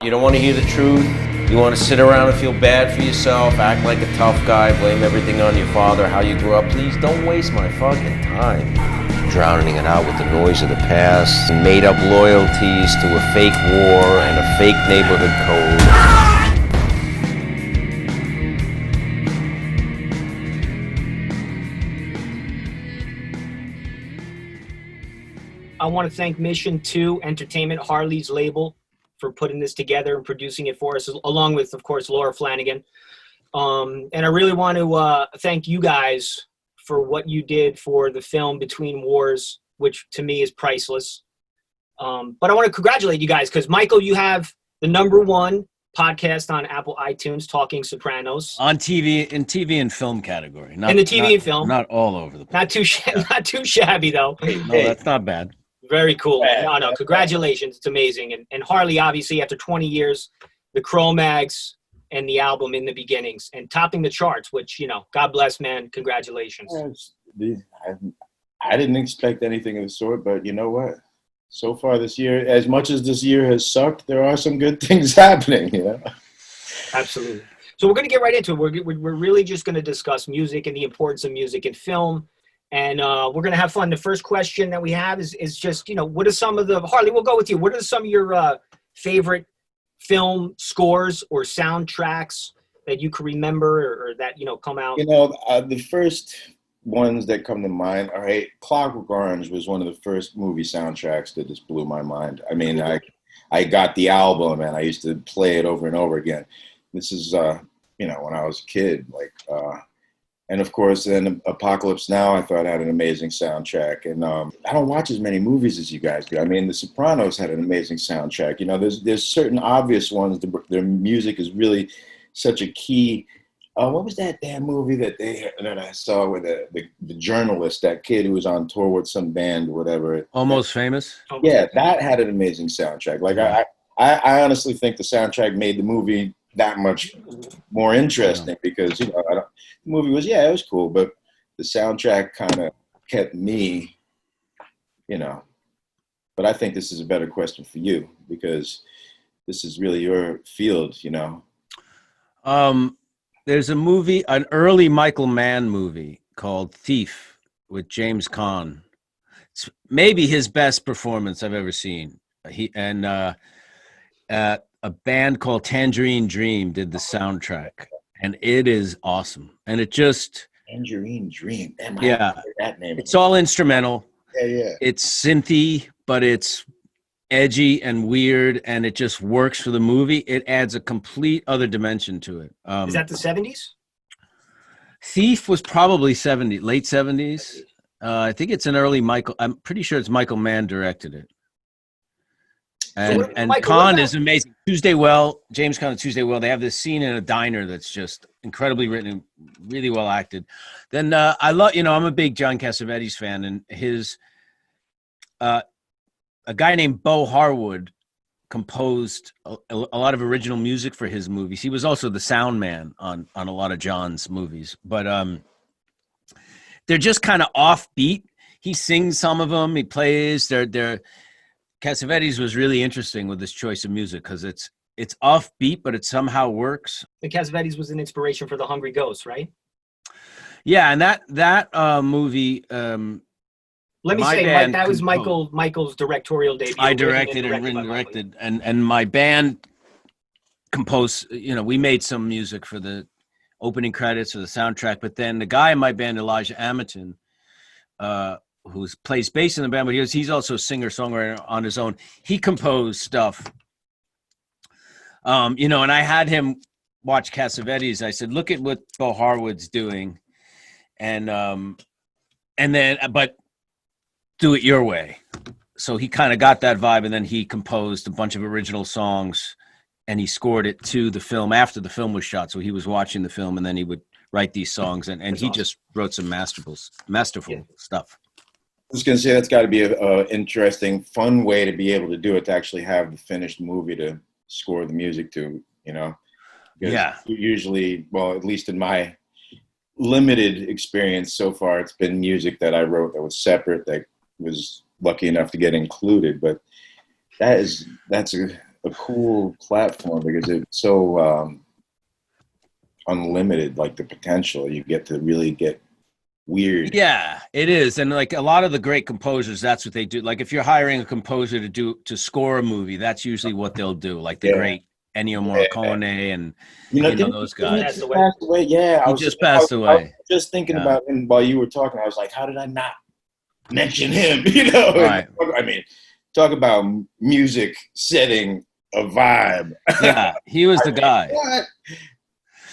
You don't want to hear the truth. You want to sit around and feel bad for yourself, act like a tough guy, blame everything on your father, how you grew up. Please don't waste my fucking time. Drowning it out with the noise of the past, made up loyalties to a fake war and a fake neighborhood code. I want to thank Mission 2 Entertainment, Harley's label, for putting this together and producing it for us, along with, of course, Laura Flanagan. And I really want to thank you guys for what you did for the film Between Wars, which to me is priceless. But I want to congratulate you guys because, Michael, you have the #1 podcast on Apple iTunes, Talking Sopranos. On TV, in TV and film category. In the TV and film. Not all over the place. Not too shabby, though. No, that's not bad. Very cool. No, congratulations. It's amazing. And Harley, obviously, after 20 years, the Cro-Mags and the album In the Beginnings and topping the charts, which, God bless, man. Congratulations. I didn't expect anything of the sort, but you know what? So far this year, as much as this year has sucked, there are some good things happening, Absolutely. So we're going to get right into it. We're really just going to discuss music and the importance of music in film. And we're going to have fun. The first question that we have is just, what are some of the, Harley, we'll go with you. What are some of your favorite film scores or soundtracks that you can remember or that, come out? The first ones that come to mind, all right, Clockwork Orange was one of the first movie soundtracks that just blew my mind. I mean, I got the album and I used to play it over and over again. This is, when I was a kid, and of course, then Apocalypse Now, I thought had an amazing soundtrack. And I don't watch as many movies as you guys do. I mean, The Sopranos had an amazing soundtrack. There's certain obvious ones. Their music is really such a key. What was that damn movie that I saw with the journalist, that kid who was on tour with some band or whatever? Almost Famous? Yeah, that had an amazing soundtrack. I honestly think the soundtrack made the movie that much more interesting because, the movie was, it was cool, but the soundtrack kind of kept me, But I think this is a better question for you because this is really your field, There's a movie, an early Michael Mann movie called Thief with James Caan. It's maybe his best performance I've ever seen. A band called Tangerine Dream did the soundtrack, and it is awesome. And it just Tangerine Dream. That name. It's all instrumental. Yeah. It's synthy, but it's edgy and weird, and it just works for the movie. It adds a complete other dimension to it. Is that the 70s? Thief was probably late 70s. I think it's an early Michael. I'm pretty sure it's Michael Mann directed it. And Michael, Caan is amazing. James Caan and Tuesday Well, they have this scene in a diner that's just incredibly written and really well acted. Then I love, I'm a big John Cassavetes fan, and his a guy named Bo Harwood composed a lot of original music for his movies. He was also the sound man on a lot of John's movies, but they're just kind of offbeat. He sings some of them. He plays. They're Cassavetes was really interesting with this choice of music because it's offbeat, but it somehow works. And Cassavetes was an inspiration for The Hungry Ghost, right? Yeah, and that movie. Let me say, that was Michael's directorial debut. I directed and directed, and my band composed. We made some music for the opening credits or the soundtrack, but then the guy in my band, Elijah Amerton, who plays bass in the band, but he's also a singer-songwriter on his own. He composed stuff, and I had him watch Cassavetes. I said, "Look at what Bo Harwood's doing, and then but do it your way." So he kind of got that vibe, and then he composed a bunch of original songs, and he scored it to the film after the film was shot. So he was watching the film, and then he would write these songs, and he awesome. Just wrote some masterful stuff. I was going to say that's got to be an interesting, fun way to be able to do it, to actually have the finished movie to score the music to, Because usually, well, at least in my limited experience so far, it's been music that I wrote that was separate, that was lucky enough to get included. But that's a cool platform because it's so unlimited, like the potential. You get to really get weird. Yeah, it is. And like a lot of the great composers, that's what they do. Like if you're hiring a composer to score a movie, that's usually what they'll do. Like the great Ennio Morricone and those guys. Passed away. Passed away? Yeah, He just passed I was away. just thinking about him while you were talking. I was like, how did I not mention him? You know, Right. I mean, talk about music setting a vibe. Yeah, he was the guy. What?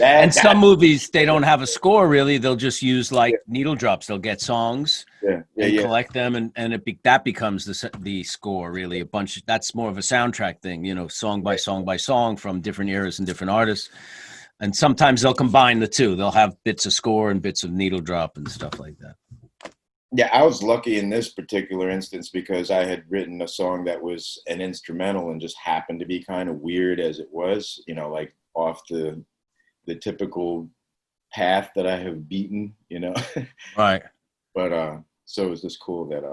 And some movies, they don't have a score really. They'll just use like needle drops. They'll get songs and collect them, and that becomes the score really. That's more of a soundtrack thing, song by song by song from different eras and different artists. And sometimes they'll combine the two. They'll have bits of score and bits of needle drop and stuff like that. Yeah, I was lucky in this particular instance because I had written a song that was an instrumental and just happened to be kind of weird as it was, like off the typical path that I have beaten, Right. But so it was just cool that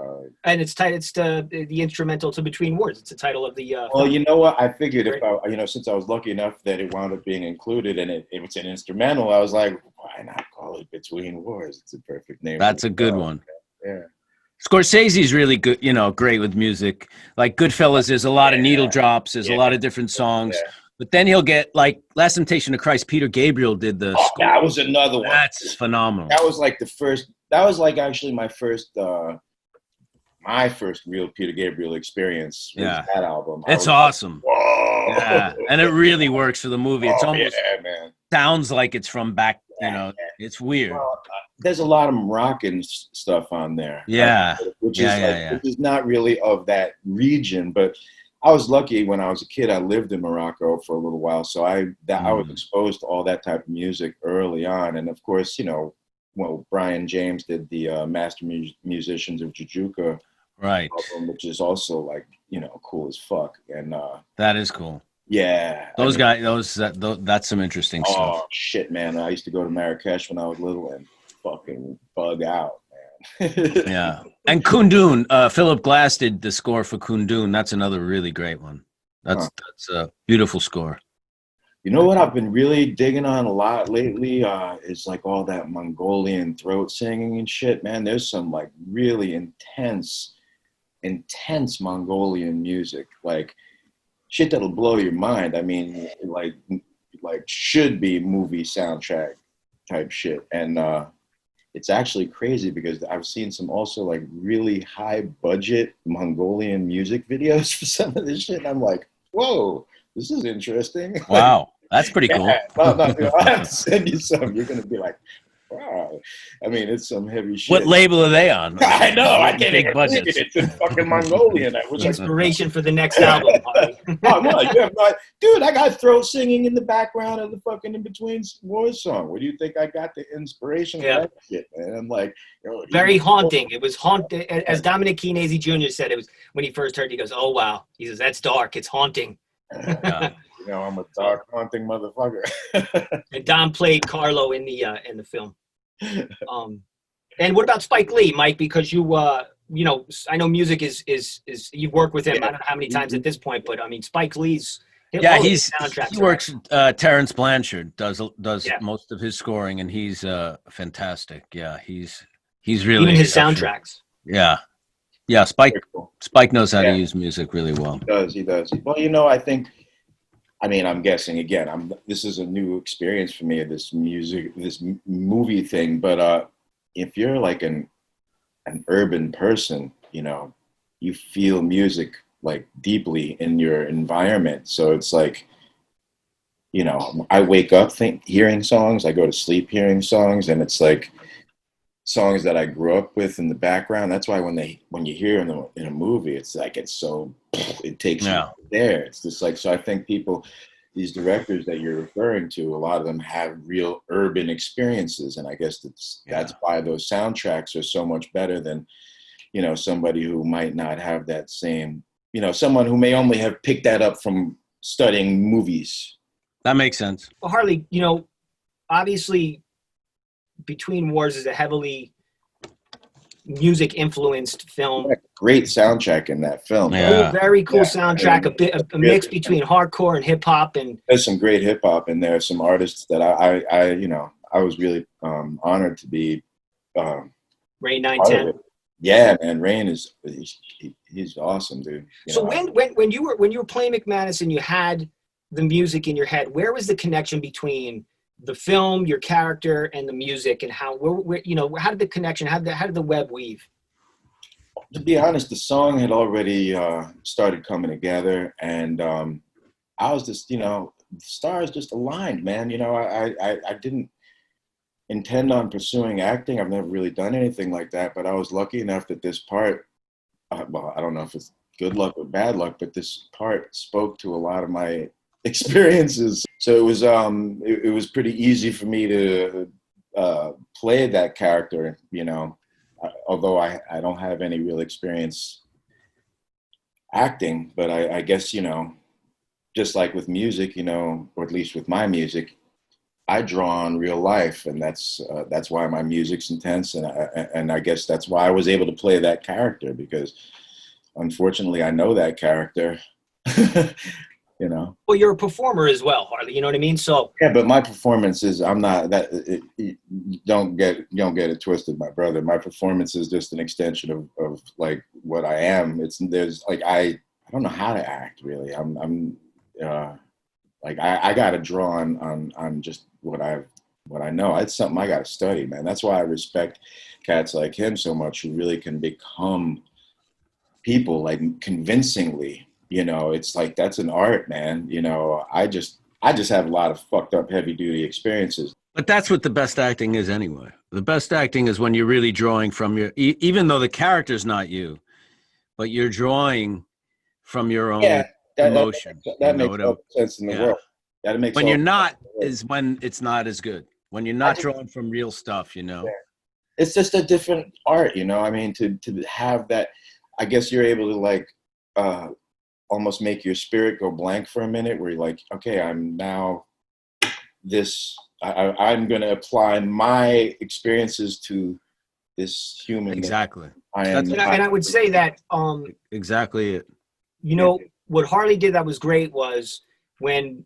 and it's the instrumental to Between Wars. It's the title of the well, you know what, I figured if I since I was lucky enough that it wound up being included and it was an instrumental, I was like, why not call it Between Wars? It's a perfect name. That's a good one. Yeah. Scorsese's really good, great with music. Like Goodfellas, there's a lot of needle drops. There's a lot of different songs. Yeah. But then he'll get like Last Temptation of Christ. Peter Gabriel did the score. That was another one. That's phenomenal. That was like that was like actually my first real Peter Gabriel experience was that album. It's awesome. Like, whoa. Yeah. And it really works for the movie. It's almost man. Sounds like it's from back, it's weird. Well, there's a lot of Moroccan stuff on there. Yeah. Which is not really of that region, but I was lucky when I was a kid. I lived in Morocco for a little while, so I was exposed to all that type of music early on. And of course, Brian James did the Master Musicians of Jujuka, right? Album, which is also like cool as fuck. And that is cool. Yeah, guys, that's some interesting stuff. Oh shit, man! I used to go to Marrakesh when I was little and fucking bug out. Yeah, and Kundun, Philip Glass did the score for Kundun. That's another really great one. That's a beautiful score. You know what I've been really digging on a lot lately is like all that Mongolian throat singing and shit, man. There's some like really intense Mongolian music, like shit that'll blow your mind. I mean, like should be movie soundtrack type shit, and it's actually crazy because I've seen some also like really high budget Mongolian music videos for some of this shit. And I'm like, whoa, this is interesting. Wow, that's pretty cool. No, I'll have to send you some. You're going to be like, wow. I mean, it's some heavy shit. What label are they on? I know. I can't even believe it. It's in fucking Mongolian. Inspiration for the next album. Oh, no, you have not. Dude, I got throat singing in the background of the fucking In Between Wars song. Where do you think I got the inspiration for that shit, man? I'm like, very haunting. It was haunting. As Dominic Chianese Jr. said, it was when he first heard it, he goes, oh, wow. He says, that's dark. It's haunting. I'm a dark, haunting motherfucker. And Dom played Carlo in the film. And what about Spike Lee, Mike? Because I know music is you've worked with him. I don't know how many times at this point, but I mean, Spike Lee's he works. Terrence Blanchard does most of his scoring, and he's fantastic. Yeah, he's really even his soundtracks. Yeah. Spike knows how to use music really well. He does. Well, I think. I mean, I'm guessing again. This is a new experience for me of this movie thing. But if you're like an urban person, you feel music like deeply in your environment. So it's like, I wake up hearing songs. I go to sleep hearing songs, and it's like songs that I grew up with in the background. That's why when you hear them in a movie, it's like it takes you there. It's just like, so I think these directors that you're referring to, a lot of them have real urban experiences, and I guess that's why those soundtracks are so much better than somebody who might not have that same, someone who may only have picked that up from studying movies. That makes sense. Well, Harley, obviously Between Wars is a heavily music influenced film. Great soundtrack in that film. Yeah. Very cool soundtrack. A mix between hardcore and hip hop, and there's some great hip hop in there. Some artists that I was really honored to be. Rain 910. Yeah, man, Rain he's awesome, dude. So when you were playing McManus and you had the music in your head, where was the connection between the film, your character, and the music, and how did the connection, how did the web weave? To be honest, the song had already started coming together, and I was just, the stars just aligned, man. I didn't intend on pursuing acting. I've never really done anything like that, but I was lucky enough that this part, well, I don't know if it's good luck or bad luck, but this part spoke to a lot of my experiences. So it was pretty easy for me to play that character, although I don't have any real experience acting, but I guess, just like with music, or at least with my music, I draw on real life, and that's why my music's intense, and I guess that's why I was able to play that character, because unfortunately I know that character. Well, you're a performer as well, Harley. You know what I mean? So yeah, but my performance is, I'm not that. Don't get it twisted, my brother. My performance is just an extension of like what I am. There's like I don't know how to act really. I got to draw on just what I know. It's something I got to study, man. That's why I respect cats like him so much, who really can become people like convincingly. It's like, that's an art, man. I just have a lot of fucked up heavy duty experiences. But that's what the best acting is anyway. The best acting is when you're really drawing from even though the character's not you, but you're drawing from your own emotion. That makes all sense in the world. That makes when you're not is when it's not as good. When you're not drawing from real stuff, Yeah. It's just a different art, I mean, to have that, I guess you're able to like almost make your spirit go blank for a minute, where you're like, okay, I'm now this, I'm going to apply my experiences to this human. Exactly. And I would say that exactly it. What Harley did that was great was when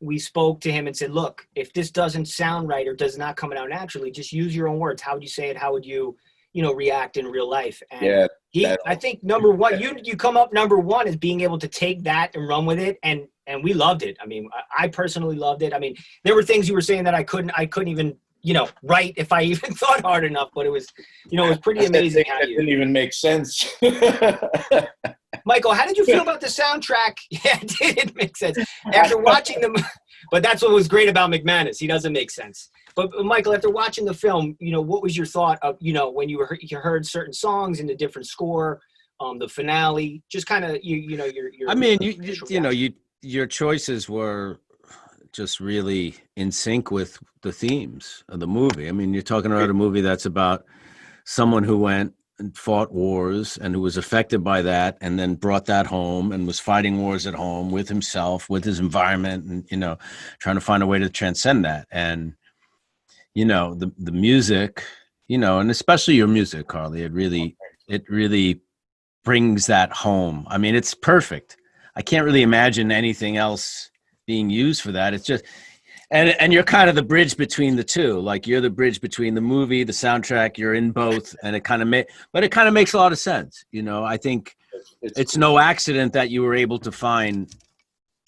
we spoke to him and said, look, if this doesn't sound right or does not come out naturally, just use your own words. How would you say it? How would you react in real life? And I think number one, you come up number one is being able to take that and run with it, and we loved it. I mean, I personally loved it. I mean, there were things you were saying that I couldn't even write if I even thought hard enough, but it was it was pretty amazing how you didn't even make sense. Michael, how did you feel about the soundtrack? Yeah, it did make sense after watching them. But that's what was great about McManus. He doesn't make sense. But Michael, after watching the film, what was your thought of, when you heard certain songs in the different score, the finale, just kind of, your I mean, your choices were just really in sync with the themes of the movie. I mean, you're talking about a movie that's about someone who went and fought wars and who was affected by that, and then brought that home and was fighting wars at home with himself, with his environment, and trying to find a way to transcend that. And the music, and especially your music, Harley, it really brings that home. I mean, it's perfect. I can't really imagine anything else being used for that. It's just, and you're kind of the bridge between the two. Like, you're the bridge between the movie, the soundtrack. You're in both, and it kind of makes a lot of sense. I think it's no accident that you were able to find.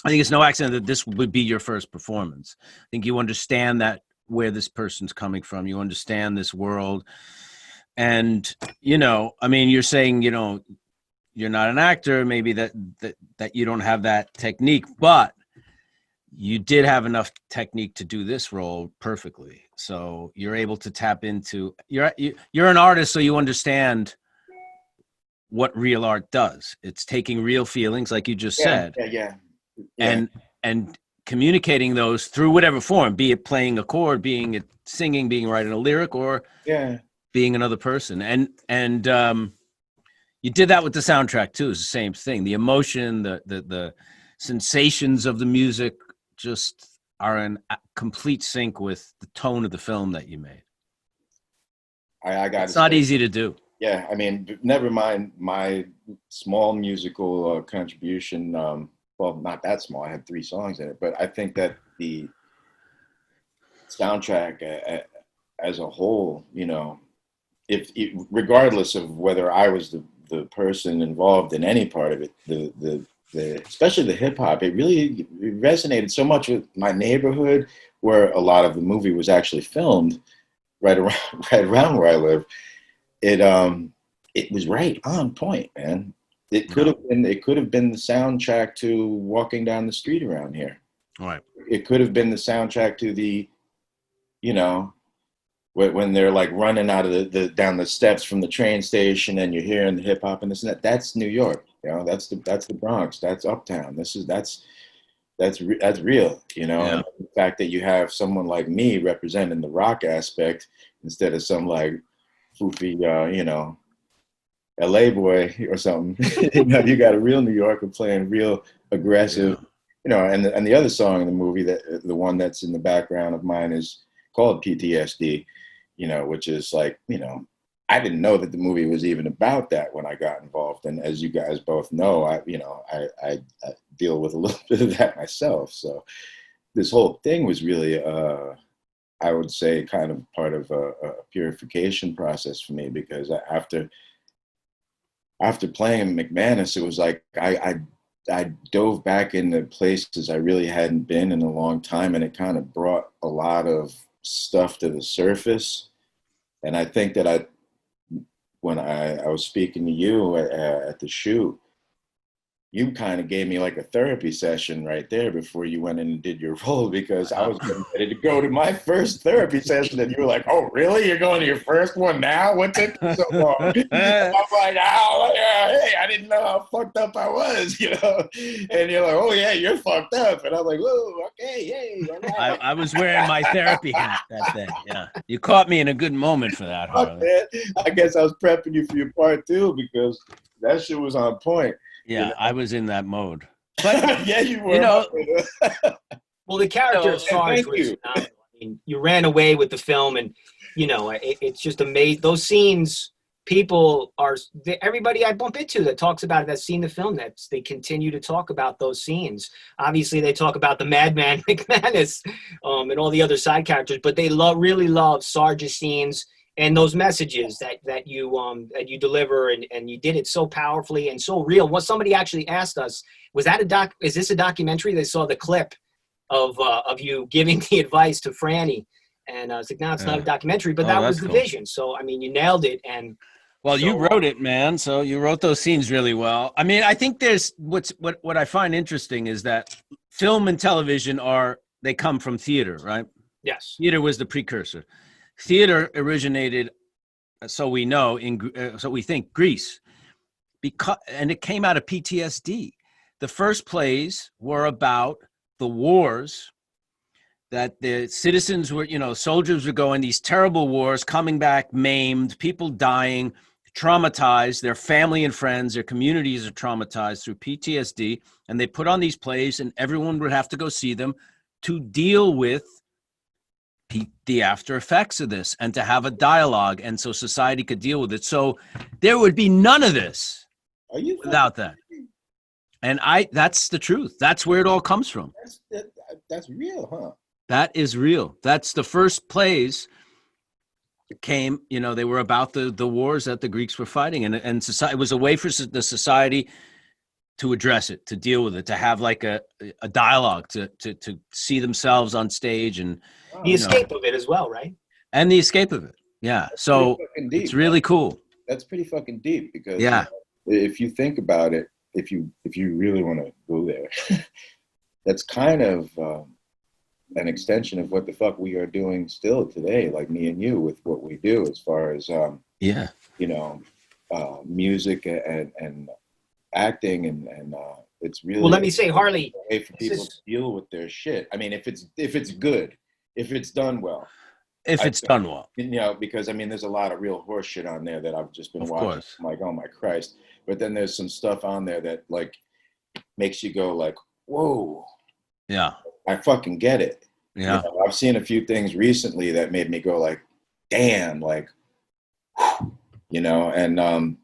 I think it's no accident that this would be your first performance. I think you understand that, where this person's coming from. You understand this world, and I mean, you're saying you're not an actor, maybe that you don't have that technique, but you did have enough technique to do this role perfectly. So you're able to tap into, you're an artist, so you understand what real art does. It's taking real feelings, like you just said, and communicating those through whatever form, be it playing a chord, being it singing, being writing a lyric, or being another person. And you did that with the soundtrack too. It's the same thing. The emotion, the sensations of the music just are in complete sync with the tone of the film that you made. I got It's not easy to do. Yeah, I mean, never mind my small musical contribution. Well, not that small. I had 3 songs in it, but I think that the soundtrack as a whole, you know, if regardless of whether I was the person involved in any part of it, the especially the hip hop, it really resonated so much with my neighborhood, where a lot of the movie was actually filmed, right around where I live. It was right on point, man. It could have been the soundtrack to walking down the street around here. All right. It could have been the soundtrack to the, you know, when they're like running out of the down the steps from the train station, and you're hearing the hip hop and this and that. That's New York, you know. That's the Bronx. That's Uptown. That's real, you know. Yeah. And the fact that you have someone like me representing the rock aspect instead of some like foofy, you know, LA boy or something. You know, you got a real New Yorker playing real aggressive, you know. And the other song in the movie, that the one that's in the background of mine, is called PTSD, you know, which is like, you know, I didn't know that the movie was even about that when I got involved. And as you guys both know, I deal with a little bit of that myself. So this whole thing was really, I would say, kind of part of a purification process for me, because after playing McManus, it was like I dove back into places I really hadn't been in a long time, and it kind of brought a lot of stuff to the surface. And I think that when I was speaking to you at the shoot, you kind of gave me like a therapy session right there before you went in and did your role, because I was getting ready to go to my first therapy session, and you were like, "Oh, really? You're going to your first one now? What took you so long?" I'm like, "Oh, yeah, hey, I didn't know how fucked up I was, you know." And you're like, "Oh yeah, you're fucked up," and I'm like, "Whoa, okay, yay." Right. I was wearing my therapy hat that day. Yeah, you caught me in a good moment for that, Fuck, Harley. man. I guess I was prepping you for your part too, because that shit was on point. Yeah, You know? I was in that mode. But yeah, you were. you know, Well, the character No, of Sarge thank was you. phenomenal. I mean, you ran away with the film, and you know, it's just amazing. Those scenes, everybody I bump into that talks about it, that's seen the film, they continue to talk about those scenes. Obviously, they talk about the madman McManus and all the other side characters, but they really love Sarge's scenes and those messages that you deliver, and you did it so powerfully and so real. What somebody actually asked us, is this a documentary? They saw the clip of you giving the advice to Franny, and I was like, no, it's not a documentary, but that was the vision. So I mean, you nailed it. And well, so, you wrote it, man. So you wrote those scenes really well. I mean, I think there's what I find interesting is that film and television they come from theater, right? yes, Theater was the precursor. Theater originated, so we know, so we think, Greece, and it came out of PTSD. The first plays were about the wars that the citizens were, you know, soldiers were going, these terrible wars, coming back maimed, people dying, traumatized, their family and friends, their communities are traumatized through PTSD, and they put on these plays, and everyone would have to go see them to deal with the after effects of this, and to have a dialogue, and so society could deal with it. So there would be none of this without that. And that's the truth. That's where it all comes from. That's real, huh? That is real. That's the first plays came, you know, they were about the wars that the Greeks were fighting, and society, it was a way for the society to address it, to deal with it, to have like a dialogue, to see themselves on stage, and the escape of it as well, right? And the escape of it. Yeah. So it's really cool. That's pretty fucking deep, because yeah, if you think about it, if you really want to go there, that's kind of an extension of what the fuck we are doing still today, like me and you, with what we do as far as you know, music and acting, and it's really, well, let me say, Harley, a way for people to deal with their shit. I mean, if it's good, if it's done well. Done well. You know, because I mean, there's a lot of real horse shit on there that I've just been watching. Course. I'm like, oh my Christ. But then there's some stuff on there that like makes you go like, whoa. Yeah. I fucking get it. Yeah. You know, I've seen a few things recently that made me go like, damn, like you know, and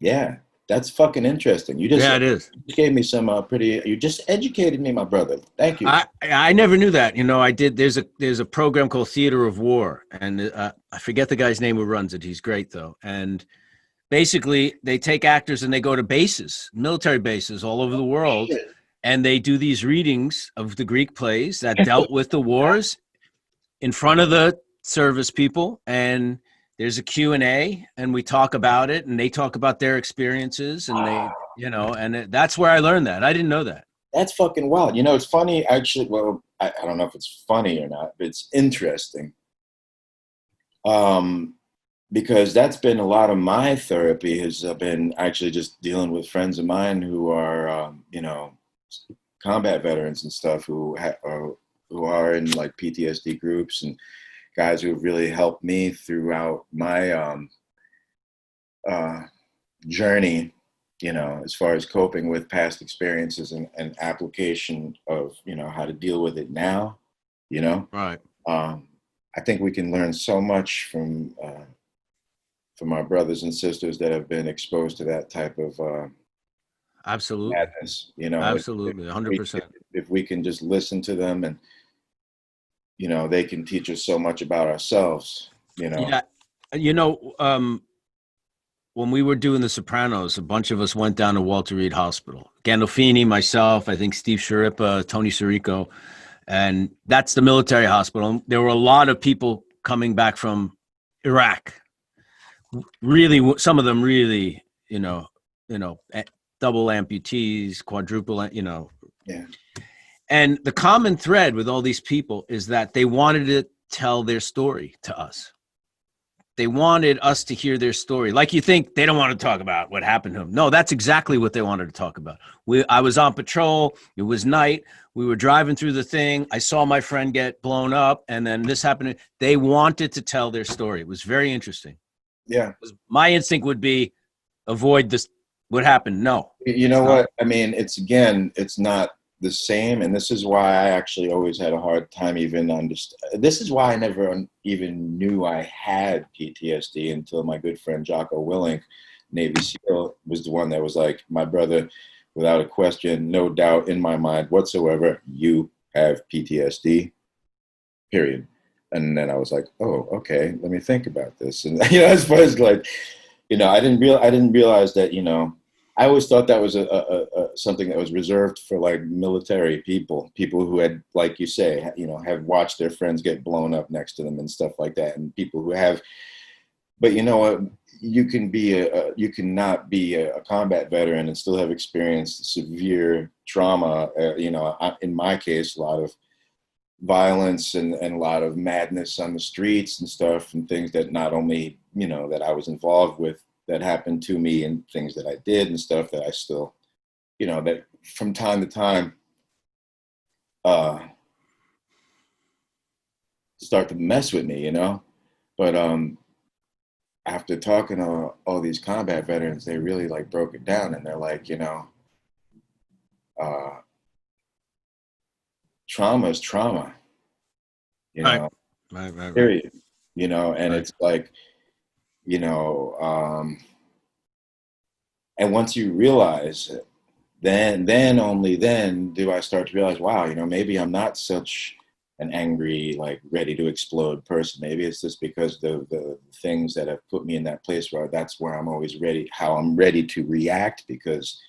yeah, that's fucking interesting. You Yeah, it is. gave me some you just educated me, my brother. Thank you. I never knew that. You know, I did. There's a program called Theater of War, and I forget the guy's name who runs it. He's great though. And basically, they take actors and they go to bases, military bases all over the world, and they do these readings of the Greek plays that dealt with the wars in front of the service people, and there's a Q&A, and we talk about it, and they talk about their experiences, and they, you know, and that's where I learned that. I didn't know that. That's fucking wild. You know, it's funny, actually. Well, I don't know if it's funny or not, but it's interesting. Because that's been a lot of my therapy has been actually just dealing with friends of mine who are, you know, combat veterans and stuff who are in like PTSD groups, and guys who have really helped me throughout my journey, you know, as far as coping with past experiences and application of, you know, how to deal with it now, you know. Right. I think we can learn so much from our brothers and sisters that have been exposed to that type of Absolutely. madness, you know. Absolutely, 100%. If we can just listen to them, and you know, they can teach us so much about ourselves, you know. Yeah, you know, when we were doing The Sopranos, a bunch of us went down to Walter Reed Hospital. Gandolfini, myself, I think Steve Sciarippa, Tony Sirico, and that's the military hospital. There were a lot of people coming back from Iraq. Really, some of them really, you know, double amputees, quadruple, you know. Yeah. And the common thread with all these people is that they wanted to tell their story to us. They wanted us to hear their story. Like, you think they don't want to talk about what happened to them. No, that's exactly what they wanted to talk about. I was on patrol. It was night. We were driving through the thing. I saw my friend get blown up, and then this happened. They wanted to tell their story. It was very interesting. Yeah. My instinct would be avoid this. What happened? No. You know what? I mean, it's not the same, and this is why I actually always had a hard time even understand. This is why I never even knew I had PTSD until my good friend Jocko Willink, Navy SEAL, was the one that was like, my brother, without a question, no doubt in my mind whatsoever, you have PTSD, period. And then I was like, oh, okay, let me think about this. And, you know, as far as like, you know, I didn't realize that, you know, I always thought that was a something that was reserved for like military people who had, like you say, you know, have watched their friends get blown up next to them and stuff like that, and people who have. But you know what? You cannot be a combat veteran and still have experienced severe trauma. You know, in my case, a lot of violence and a lot of madness on the streets and stuff, and things that not only, you know, that I was involved with, that happened to me, and things that I did and stuff that I still, you know, that from time to time start to mess with me, you know. But after talking to all these combat veterans, they really like broke it down, and they're like, you know, trauma is trauma, you know, right. period, you know. And Right. it's like, you know, and once you realize it, then only then do I start to realize, wow, you know, maybe I'm not such an angry, like ready to explode person. Maybe it's just because the things that have put me in that place where that's where I'm always ready, how I'm ready to react because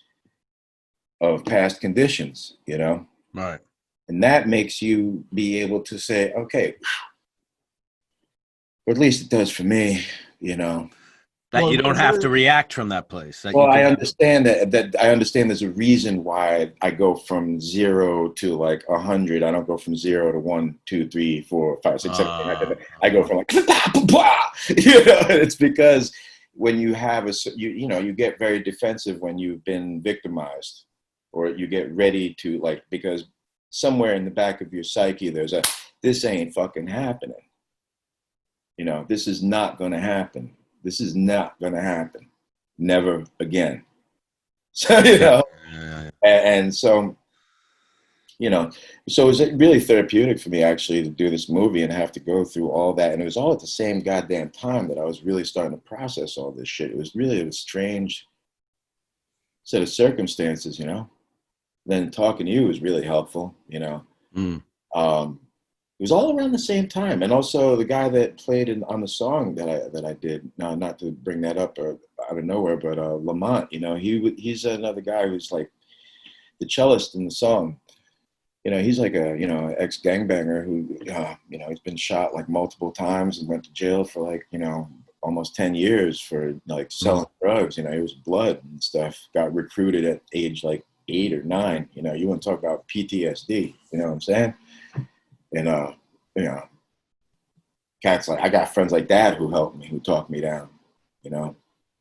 of past conditions, you know? Right. And that makes you be able to say, okay, or at least it does for me, you know. That Well, you don't have to react from that place. That you Well, I can, understand that I understand there's a reason why I go from 0 to like 100. I don't go from 0 to 1, 2, 3, 4, 5, 6, 7, 8. I go from like, you know, it's because when you have you know, you get very defensive when you've been victimized, or you get ready to, like, because somewhere in the back of your psyche, there's this ain't fucking happening. You know, this is not going to happen. This is not going to happen. Never again. So, you know, yeah. and so you know, so it was really therapeutic for me actually to do this movie and have to go through all that. And it was all at the same goddamn time that I was really starting to process all this shit. It was really a strange set of circumstances, you know. Then talking to you was really helpful, you know. It was all around the same time. And also the guy that played on the song that I did, now not to bring that up out of nowhere, but Lamont, you know, he's another guy who's like the cellist in the song. You know, he's like a, you know, ex-gangbanger who, you know, he's been shot like multiple times and went to jail for like, you know, almost 10 years for like selling drugs. You know, he was blood and stuff. Got recruited at age like 8 or 9. You know, you want to talk about PTSD, you know what I'm saying? And, you know, cats like, I got friends like that who helped me, who talked me down, you know.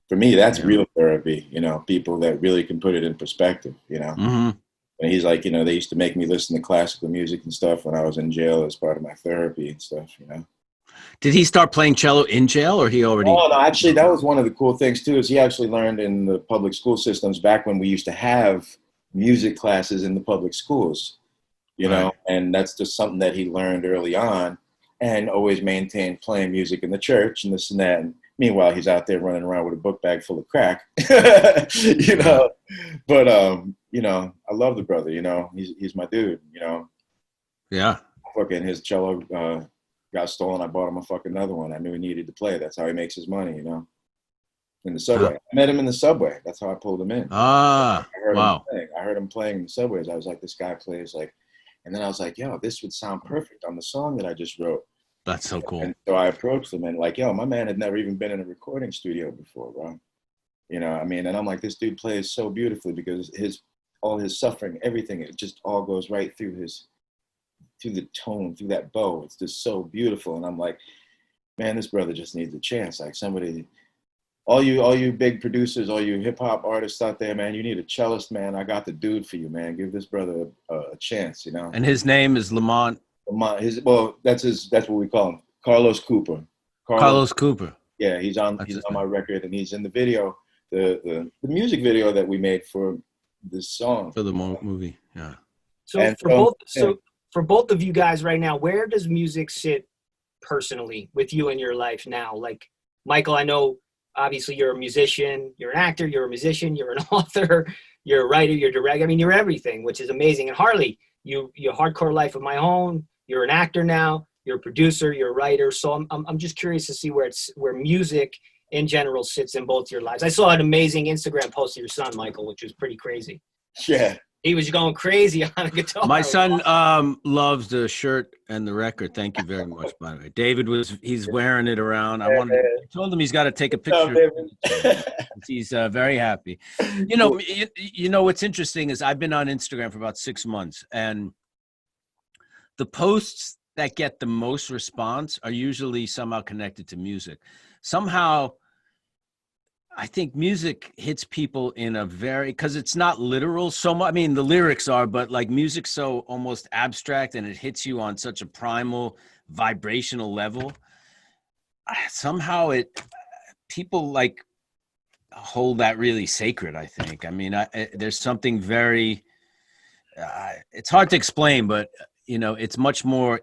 For me, that's real therapy, you know, people that really can put it in perspective, you know. And he's like, you know, they used to make me listen to classical music and stuff when I was in jail as part of my therapy and stuff, you know. Did he start playing cello in jail, or he already? Oh, no, actually, that was one of the cool things, too, is he actually learned in the public school systems back when we used to have music classes in the public schools, you know, and that's just something that he learned early on and always maintained playing music in the church and this and that. And meanwhile, he's out there running around with a book bag full of crack, you know. But, you know, I love the brother, you know. He's my dude, you know. Yeah. Fucking his cello got stolen. I bought him a fucking another one. I knew he needed to play. That's how he makes his money, you know. In the subway. I met him in the subway. That's how I pulled him in. I heard him playing in the subways. I was like, this guy plays like, and then I was like, yo, this would sound perfect on the song that I just wrote. That's so cool. And so I approached him and like, yo, my man had never even been in a recording studio before, bro. You know, I mean, and I'm like, this dude plays so beautifully because all his suffering, everything, it just all goes right through the tone, through that bow. It's just so beautiful. And I'm like, man, this brother just needs a chance. Like somebody, all you big producers, all you hip hop artists out there, man, you need a cellist, man. I got the dude for you, man. Give this brother a chance, you know. And his name is Lamont. That's what we call him, Carlos Cooper. Carlos Cooper. Yeah, he's on my record, and he's in the video, the music video that we made for this song for the movie. Yeah. So for both of you guys right now, where does music sit personally with you in your life now? Like Michael, I know obviously you're a musician, you're an actor, you're a musician, you're an author, you're a writer, you're a director. I mean, you're everything, which is amazing. And Harley, you Hardcore Life of My Own. You're an actor now. You're a producer. You're a writer. So I'm just curious to see where music in general sits in both your lives. I saw an amazing Instagram post of your son, Michael, which was pretty crazy. Yeah, he was going crazy on a guitar. My son loves the shirt and the record. Thank you very much, by the way. David he's wearing it around. I told him he's got to take a picture. He's very happy. You know what's interesting is I've been on Instagram for about 6 months, and the posts that get the most response are usually somehow connected to music. Somehow, I think music hits people in a very, because it's not literal so much. I mean, the lyrics are, but like music's so almost abstract and it hits you on such a primal vibrational level. Somehow people like hold that really sacred, I think. I mean, there's something very, it's hard to explain, but you know, it's much more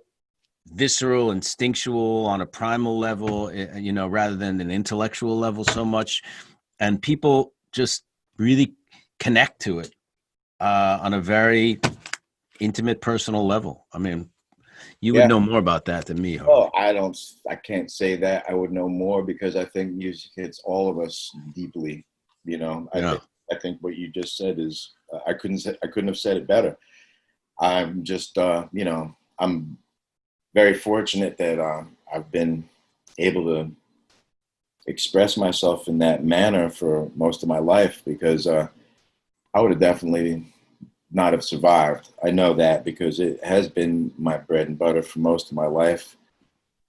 visceral, instinctual on a primal level, you know, rather than an intellectual level so much. And people just really connect to it on a very intimate, personal level. I mean, you would know more about that than me. Oh, I can't say that. I would know more because I think music hits all of us deeply. You know, I think what you just said is, I couldn't have said it better. I'm just, you know, I'm very fortunate that I've been able to express myself in that manner for most of my life because I would have definitely not have survived. I know that because it has been my bread and butter for most of my life.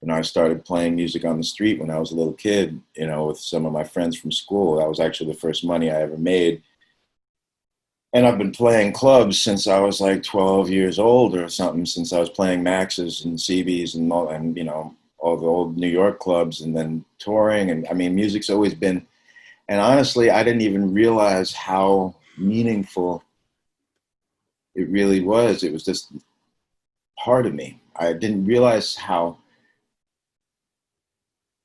You know, I started playing music on the street when I was a little kid, you know, with some of my friends from school. That was actually the first money I ever made. And I've been playing clubs since I was like 12 years old or something, since I was playing Max's and CB's and you know, all the old New York clubs and then touring. And I mean, music's always been, and honestly, I didn't even realize how meaningful It really was. It was just part of me. I didn't realize how,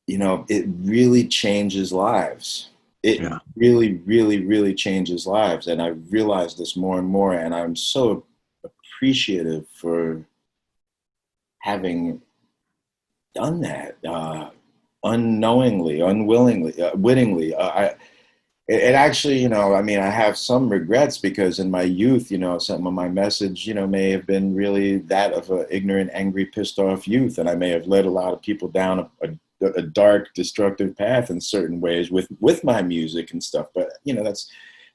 it really changes lives. It really, really, really changes lives. And I realized this more and more. And I'm so appreciative for having done that unknowingly, unwillingly, wittingly. It actually, I have some regrets because in my youth, some of my message, may have been really that of an ignorant, angry, pissed off youth. And I may have led a lot of people down a dark, destructive path in certain ways with my music and stuff. But, that's,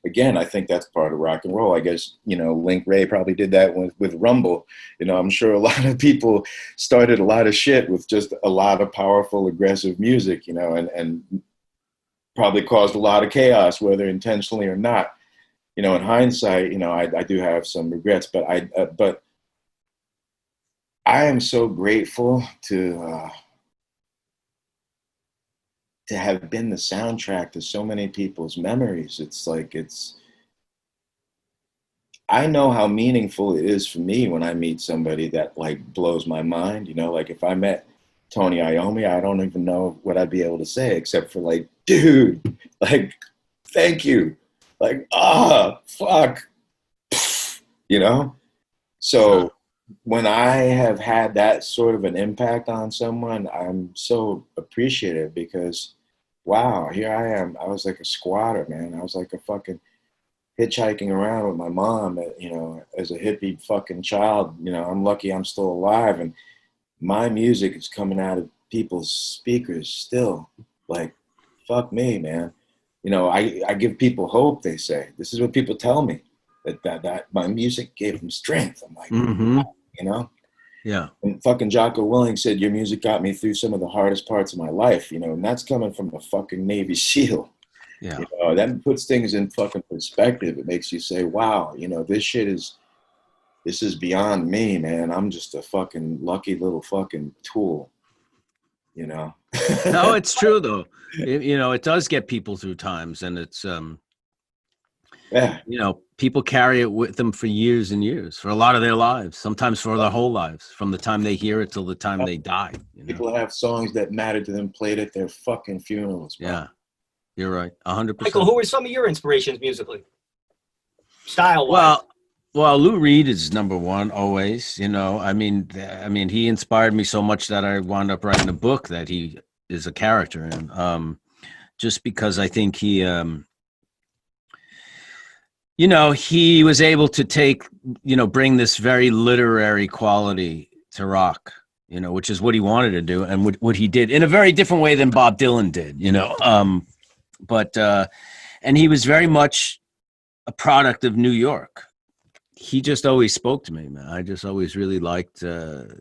again, I think that's part of rock and roll. I guess, Link Ray probably did that with Rumble. I'm sure a lot of people started a lot of shit with just a lot of powerful, aggressive music, and probably caused a lot of chaos, whether intentionally or not. In hindsight, I do have some regrets, but I am so grateful to have been the soundtrack to so many people's memories. I know how meaningful it is for me when I meet somebody that blows my mind. If I met Tony Iommi, I don't even know what I'd be able to say except for dude, thank you. Fuck, So when I have had that sort of an impact on someone, I'm so appreciative because, wow, here I am. I was like a squatter, man. I was like a fucking hitchhiking around with my mom, as a hippie fucking child. I'm lucky I'm still alive, and my music is coming out of people's speakers still. Fuck me, man. I give people hope, they say. This is what people tell me, that my music gave them strength. I'm like, Yeah. And fucking Jocko Willink said, your music got me through some of the hardest parts of my life, and that's coming from a fucking Navy SEAL. Yeah. That puts things in fucking perspective. It makes you say, wow, this is beyond me, man. I'm just a fucking lucky little fucking tool, No, it's true though. It does get people through times, and it's yeah. People carry it with them for years and years, for a lot of their lives, sometimes for their whole lives, from the time they hear it till the time they die. People have songs that matter to them played at their fucking funerals, bro. Yeah, you're right, 100%. Michael, who were some of your inspirations musically, style-wise? Well, Lou Reed is number one always. I mean, he inspired me so much that I wound up writing a book that he is a character in. Just because I think he, he was able to take, bring this very literary quality to rock, which is what he wanted to do, and what he did in a very different way than Bob Dylan did, and he was very much a product of New York. He just always spoke to me, man. I just always really liked, and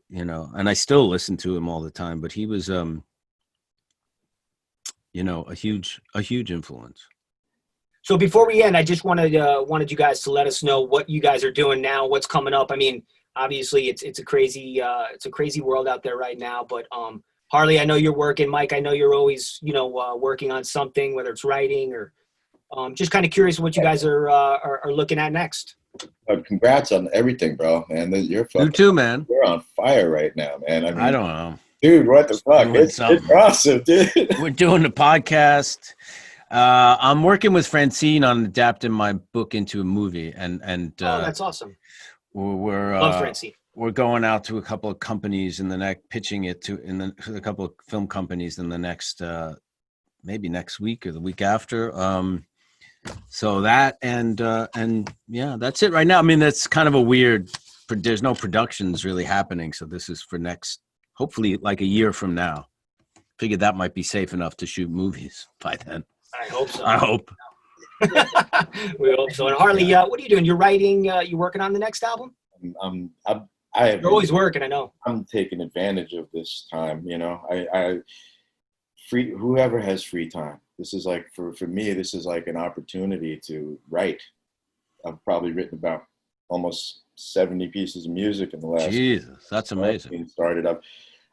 I still listen to him all the time, but he was, a huge influence. So before we end, I just wanted you guys to let us know what you guys are doing now, what's coming up. I mean, obviously it's a crazy world out there right now, but Harley, I know you're working. Mike, I know you're always, working on something, whether it's writing or just kind of curious what you guys are looking at next. Congrats on everything, bro, man. You're fucking, you too, man. You're on fire right now, man. I don't know. Dude, what the fuck? It's awesome, dude. We're doing the podcast. I'm working with Francine on adapting my book into a movie, and that's awesome. We're love Francine. We're going out to a couple of companies pitching it to a couple of film companies in the next maybe next week or the week after. So that and yeah, that's it right now. I mean, that's kind of a weird. There's no productions really happening, so this is for next, hopefully, like a year from now. Figured that might be safe enough to shoot movies by then. I hope so. I hope. We hope so. And Harley, what are you doing? You're writing. You working on the next album? You're always working. I know. I'm taking advantage of this time. Whoever has free time. This is like for me. This is like an opportunity to write. I've probably written about almost 70 pieces of music in the last. Jesus, that's amazing. Started up.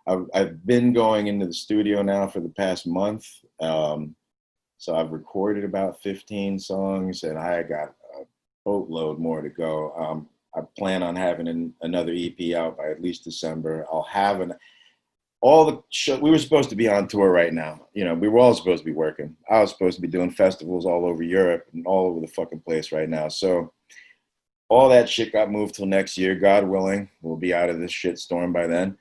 I've been going into the studio now for the past month. So I've recorded about 15 songs, and I got a boatload more to go. I plan on having another EP out by at least December. I'll have we were supposed to be on tour right now. You know, we were all supposed to be working. I was supposed to be doing festivals all over Europe and all over the fucking place right now. So all that shit got moved till next year, God willing. We'll be out of this shit storm by then.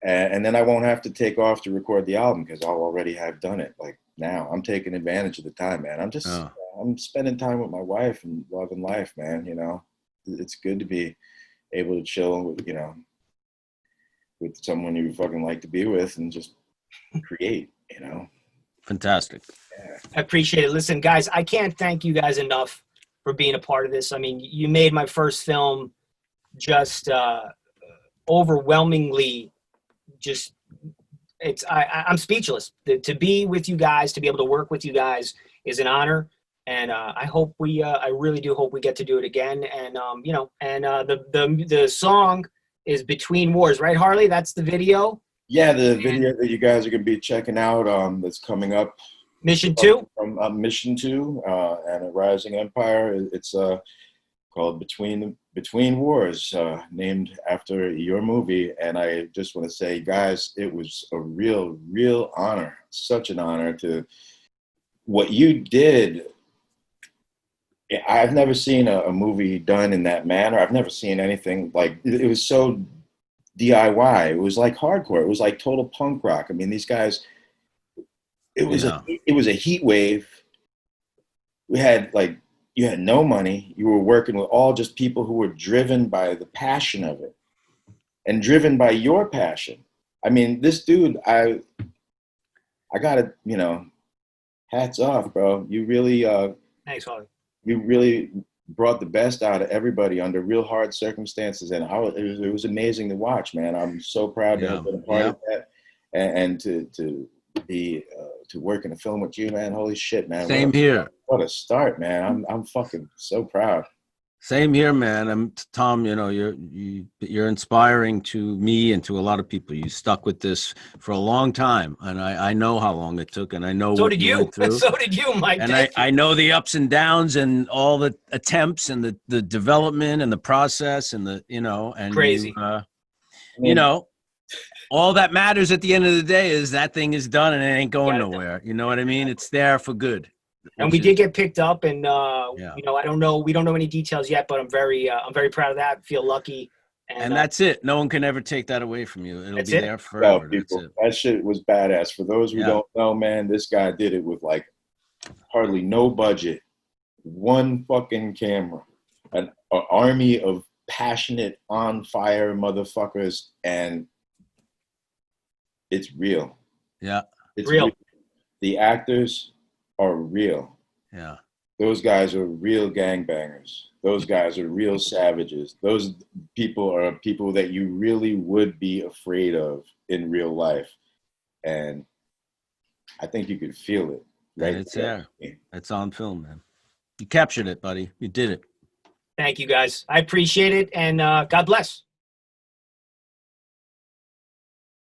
And then I won't have to take off to record the album because I'll already have done it. Like now, I'm taking advantage of the time, man. I'm spending time with my wife and loving life, man. You know, it's good to be able to chill with, you know, with someone you fucking like to be with and just create, you know. Fantastic. Yeah. I appreciate it. Listen, guys, I can't thank you guys enough for being a part of this. I mean, you made my first film just overwhelmingly just I'm speechless. To be with you guys, to be able to work with you guys is an honor. And I hope I really do hope we get to do it again. And, you know, and the song is Between Wars, right, Harley? That's the video? Yeah, the video that you guys are going to be checking out that's coming up. Mission 2? From Mission 2 and a Rising Empire. It's called Between Wars, named after your movie. And I just want to say, guys, it was a real honor, such an honor to what you did. I've never seen a movie done in that manner. I've never seen anything like it was so DIY. It was like hardcore. It was like total punk rock. I mean, these guys, it was a heat wave. We had you had no money. You were working with all just people who were driven by the passion of it and driven by your passion. I mean, this dude, I gotta, you know, hats off, bro. You really, Thanks, Harley. You really brought the best out of everybody under real hard circumstances. And it was amazing to watch, man. I'm so proud to have been a part of that and to be, to work in a film with you, man. Holy shit, man. Same here. What a start, man. I'm fucking so proud. Same here, man. Tom, you know, you're inspiring to me and to a lot of people. You stuck with this for a long time, and I know how long it took, and I know what you went through. So did you, Mike. And I know the ups and downs and all the attempts and the development and the process and the, you know, and crazy. You know, all that matters at the end of the day is that thing is done and it ain't going nowhere. You know what I mean? It's there for good. And we did get picked up, and you know, we don't know any details yet, but I'm very proud of that. Feel lucky, and that's it. No one can ever take that away from you. It'll be there forever. People, that shit was badass. For those who don't know, man, this guy did it with like hardly no budget, one fucking camera, an army of passionate, on fire motherfuckers, and it's real. Yeah, it's real. The actors are real. Yeah. Those guys are real gangbangers. Those guys are real savages. Those people are people that you really would be afraid of in real life. And I think you could feel it. Right? It's there. It's on film, man. You captured it, buddy. You did it. Thank you, guys. I appreciate it. And God bless.